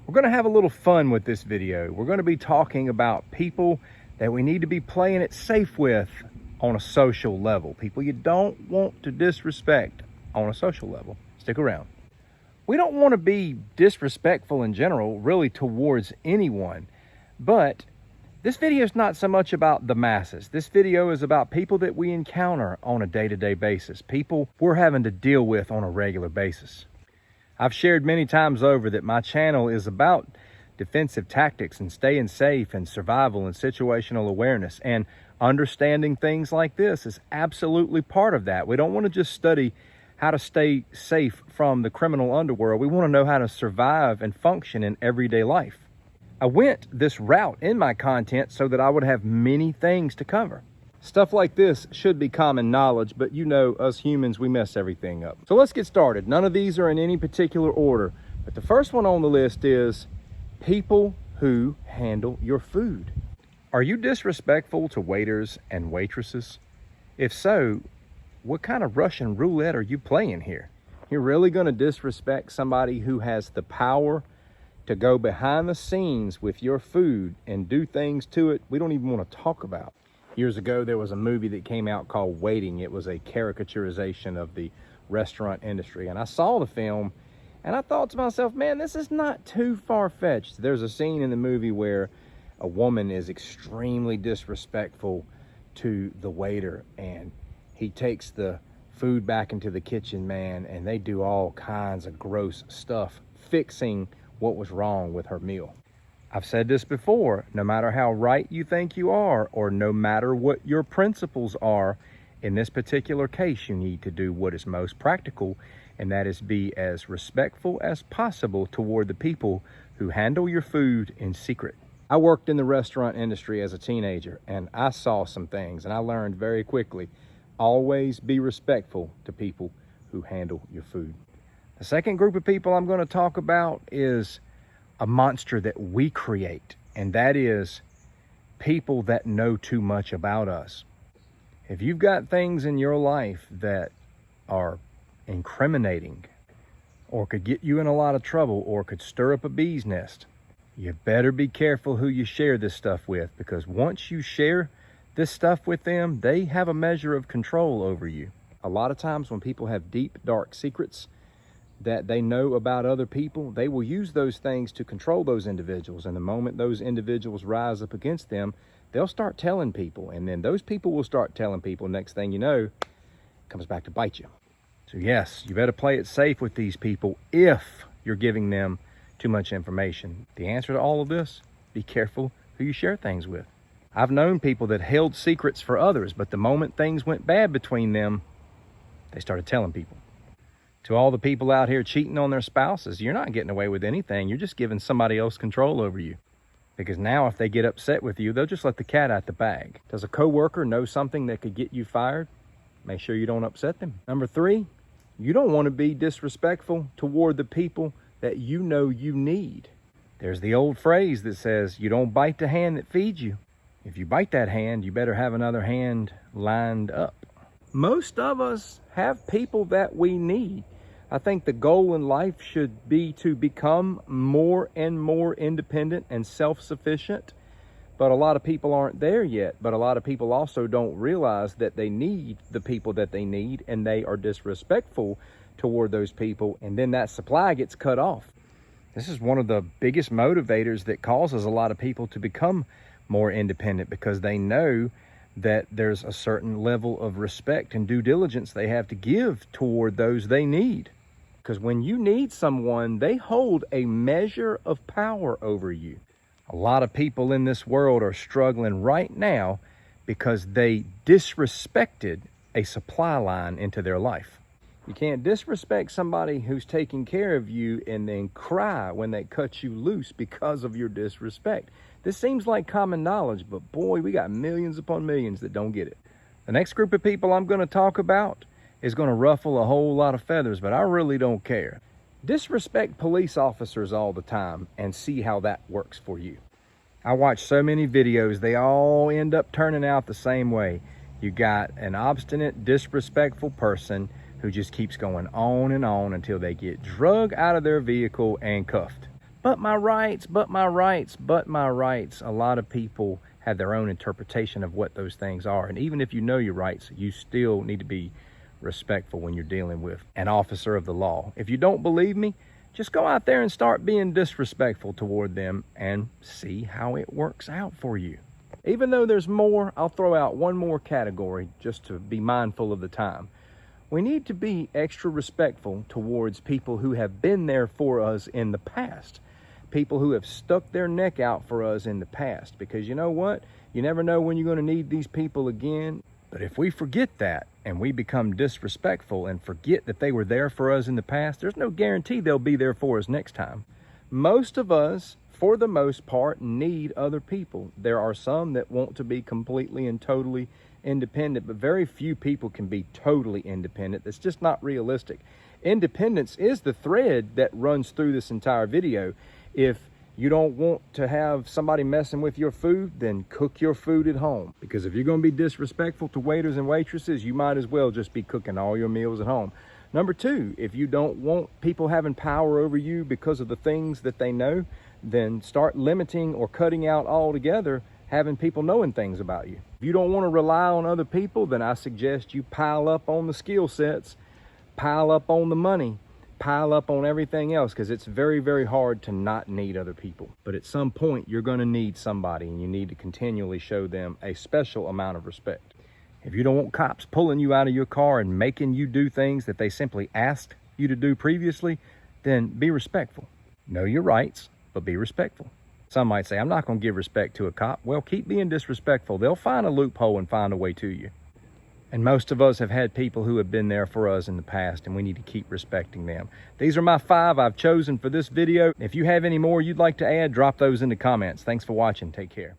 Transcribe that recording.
We're going to have a little fun with this video. We're going to be talking about people that we need to be playing it safe with on a social level. People you don't want to disrespect on a social level. Stick around. We don't want to be disrespectful in general, really, towards anyone. But this video is not so much about the masses. This video is about people that we encounter on a day-to-day basis. People we're having to deal with on a regular basis. I've shared many times over that my channel is about defensive tactics and staying safe and survival and situational awareness. And understanding things like this is absolutely part of that. We don't want to just study how to stay safe from the criminal underworld. We want to know how to survive and function in everyday life. I went this route in my content so that I would have many things to cover. Stuff like this should be common knowledge, but you know, us humans, we mess everything up. So let's get started. None of these are in any particular order, but the first one on the list is people who handle your food. Are you disrespectful to waiters and waitresses? If so, what kind of Russian roulette are you playing here? You're really going to disrespect somebody who has the power to go behind the scenes with your food and do things to it we don't even want to talk about. Years ago, there was a movie that came out called Waiting. It was a caricaturization of the restaurant industry. And I saw the film and I thought to myself, man, this is not too far-fetched. There's a scene in the movie where a woman is extremely disrespectful to the waiter, and he takes the food back into the kitchen, man, and they do all kinds of gross stuff, fixing what was wrong with her meal. I've said this before, no matter how right you think you are, or no matter what your principles are, in this particular case, you need to do what is most practical, and that is be as respectful as possible toward the people who handle your food in secret. I worked in the restaurant industry as a teenager, and I saw some things, and I learned very quickly, always be respectful to people who handle your food. The second group of people I'm going to talk about is a monster that we create, and that is people that know too much about us. If you've got things in your life that are incriminating or could get you in a lot of trouble or could stir up a bee's nest, you better be careful who you share this stuff with, because once you share this stuff with them, they have a measure of control over you. A lot of times when people have deep, dark secrets that they know about other people, they will use those things to control those individuals. And the moment those individuals rise up against them, they'll start telling people. And then those people will start telling people. Next thing you know, it comes back to bite you. So yes, you better play it safe with these people if you're giving them too much information. The answer to all of this, be careful who you share things with. I've known people that held secrets for others, but the moment things went bad between them, they started telling people. To all the people out here cheating on their spouses, you're not getting away with anything. You're just giving somebody else control over you. Because now if they get upset with you, they'll just let the cat out the bag. Does a coworker know something that could get you fired? Make sure you don't upset them. Number 3, you don't want to be disrespectful toward the people that you know you need. There's the old phrase that says, you don't bite the hand that feeds you. If you bite that hand, you better have another hand lined up. Most of us have people that we need. I think the goal in life should be to become more and more independent and self-sufficient. But a lot of people aren't there yet. But a lot of people also don't realize that they need the people that they need, and they are disrespectful toward those people. And then that supply gets cut off. This is one of the biggest motivators that causes a lot of people to become more independent, because they know that there's a certain level of respect and due diligence they have to give toward those they need. Because when you need someone, they hold a measure of power over you. A lot of people in this world are struggling right now because they disrespected a supply line into their life. You can't disrespect somebody who's taking care of you and then cry when they cut you loose because of your disrespect. This seems like common knowledge, but boy, we got millions upon millions that don't get it. The next group of people I'm going to talk about is going to ruffle a whole lot of feathers, but I really don't care. Disrespect police officers all the time and see how that works for you. I watch so many videos, they all end up turning out the same way. You got an obstinate, disrespectful person who just keeps going on and on until they get drug out of their vehicle and cuffed. but my rights, but my rights, but my rights. A lot of people have their own interpretation of what those things are. And even if you know your rights, you still need to be respectful when you're dealing with an officer of the law. If you don't believe me, just go out there and start being disrespectful toward them and see how it works out for you. Even though there's more, I'll throw out one more category just to be mindful of the time. We need to be extra respectful towards people who have been there for us in the past. People who have stuck their neck out for us in the past. Because you know what? You never know when you're going to need these people again. But if we forget that and we become disrespectful and forget that they were there for us in the past, there's no guarantee they'll be there for us next time. Most of us, for the most part, need other people. There are some that want to be completely and totally independent, but very few people can be totally independent. That's just not realistic. Independence is the thread that runs through this entire video. If you don't want to have somebody messing with your food, then cook your food at home. Because if you're going to be disrespectful to waiters and waitresses, you might as well just be cooking all your meals at home. Number two, if you don't want people having power over you because of the things that they know, then start limiting or cutting out altogether having people knowing things about you. If you don't want to rely on other people, then I suggest you pile up on the skill sets, pile up on the money, pile up on everything else, because it's very, very hard to not need other people. But at some point, you're going to need somebody, and you need to continually show them a special amount of respect. If you don't want cops pulling you out of your car and making you do things that they simply asked you to do previously, then be respectful. Know your rights, but be respectful. Some might say, I'm not going to give respect to a cop. Well, keep being disrespectful. They'll find a loophole and find a way to you. And most of us have had people who have been there for us in the past, and we need to keep respecting them. These are my 5 I've chosen for this video. If you have any more you'd like to add, drop those in the comments. Thanks for watching. Take care.